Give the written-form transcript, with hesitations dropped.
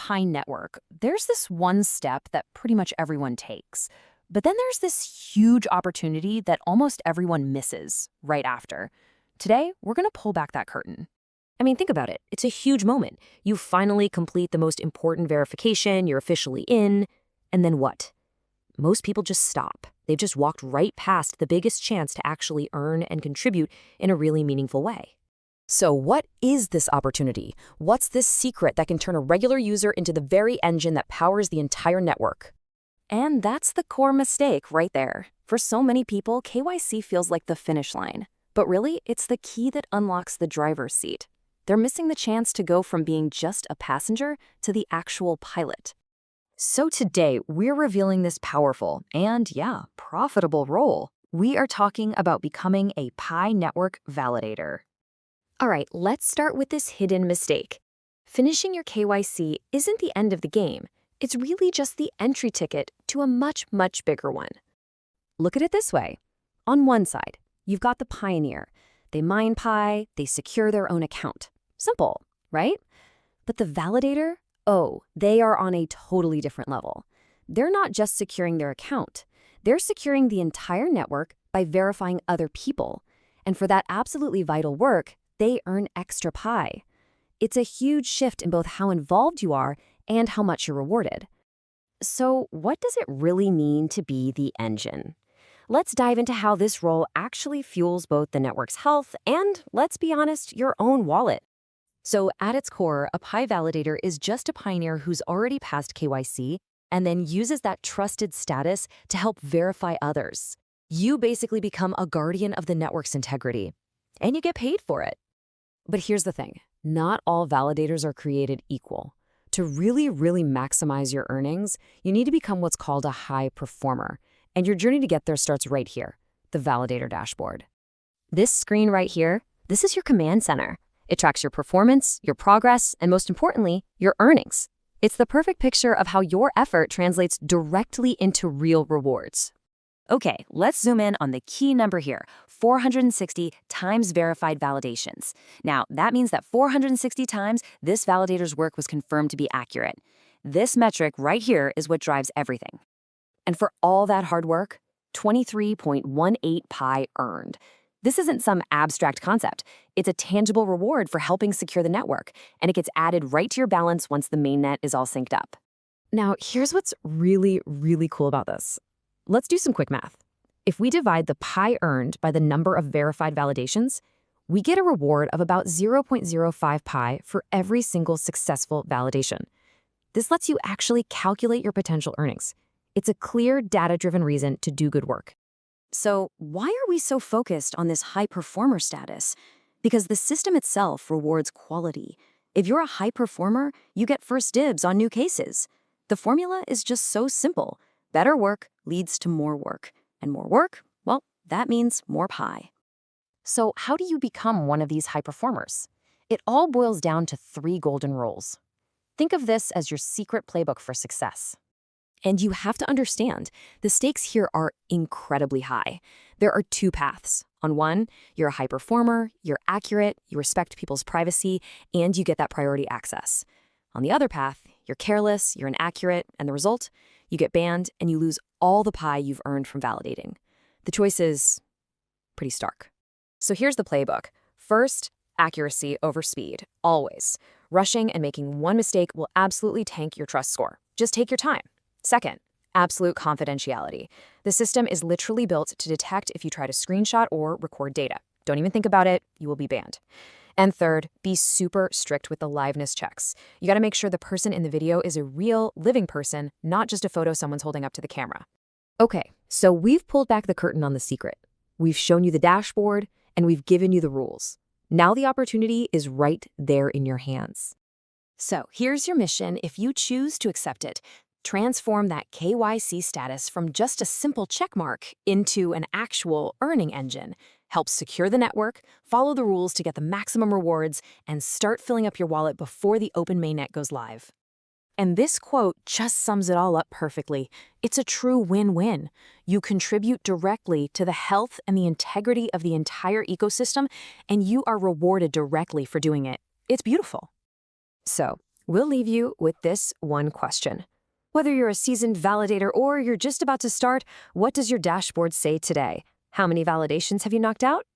Pi Network, there's this one step that pretty much everyone takes. But then there's this huge opportunity that almost everyone misses right after. Today, we're going to pull back that curtain. I mean, think about it. It's a huge moment. You finally complete the most important verification, you're officially in, and then what? Most people just stop. They've just walked right past the biggest chance to actually earn and contribute in a really meaningful way. So what is this opportunity? What's this secret that can turn a regular user into the very engine that powers the entire network? And that's the core mistake right there. For so many people, KYC feels like the finish line. But really, it's the key that unlocks the driver's seat. They're missing the chance to go from being just a passenger to the actual pilot. So today, we're revealing this powerful and, profitable role. We are talking about becoming a Pi Network Validator. All right, let's start with this hidden mistake. Finishing your KYC isn't the end of the game. It's really just the entry ticket to a much, much bigger one. Look at it this way. On one side, you've got the pioneer. They mine Pi, they secure their own account. Simple, right? But the validator, they are on a totally different level. They're not just securing their account. They're securing the entire network by verifying other people. And for that absolutely vital work, they earn extra Pi. It's a huge shift in both how involved you are and how much you're rewarded. So what does it really mean to be the engine? Let's dive into how this role actually fuels both the network's health and, let's be honest, your own wallet. So at its core, a Pi validator is just a pioneer who's already passed KYC and then uses that trusted status to help verify others. You basically become a guardian of the network's integrity, and you get paid for it. But here's the thing, not all validators are created equal. To really maximize your earnings, you need to become what's called a high performer. And your journey to get there starts right here, the validator dashboard. This screen right here, this is your command center. It tracks your performance, your progress, and most importantly, your earnings. It's the perfect picture of how your effort translates directly into real rewards. Okay, let's zoom in on the key number here, 460 times verified validations. Now, that means that 460 times this validator's work was confirmed to be accurate. This metric right here is what drives everything. And for all that hard work, 23.18 Pi earned. This isn't some abstract concept. It's a tangible reward for helping secure the network, and it gets added right to your balance once the mainnet is all synced up. Now, here's what's really cool about this. Let's do some quick math. If we divide the Pi earned by the number of verified validations, we get a reward of about 0.05 Pi for every single successful validation. This lets you actually calculate your potential earnings. It's a clear, data-driven reason to do good work. So why are we so focused on this high performer status? Because the system itself rewards quality. If you're a high performer, you get first dibs on new cases. The formula is just so simple. Better work leads to more work. And more work, well, that means more Pi. So how do you become one of these high performers? It all boils down to 3 golden rules. Think of this as your secret playbook for success. And you have to understand, the stakes here are incredibly high. There are 2 paths. On one, you're a high performer, you're accurate, you respect people's privacy, and you get that priority access. On the other path, you're careless, you're inaccurate, and the result? You get banned and you lose all the Pi you've earned from validating. The choice is pretty stark. So here's the playbook. First, accuracy over speed, always. Rushing and making one mistake will absolutely tank your trust score. Just take your time. Second, absolute confidentiality. The system is literally built to detect if you try to screenshot or record data. Don't even think about it, you will be banned. And third, be super strict with the liveness checks. You gotta make sure the person in the video is a real, living person, not just a photo someone's holding up to the camera. Okay, so we've pulled back the curtain on the secret. We've shown you the dashboard, and we've given you the rules. Now the opportunity is right there in your hands. So here's your mission if you choose to accept it. Transform that KYC status from just a simple checkmark into an actual earning engine. Help secure the network, follow the rules to get the maximum rewards, and start filling up your wallet before the Open Mainnet goes live. And this quote just sums it all up perfectly. It's a true win-win. You contribute directly to the health and the integrity of the entire ecosystem, and you are rewarded directly for doing it. It's beautiful. So, we'll leave you with this one question. Whether you're a seasoned validator or you're just about to start, what does your dashboard say today? How many validations have you knocked out?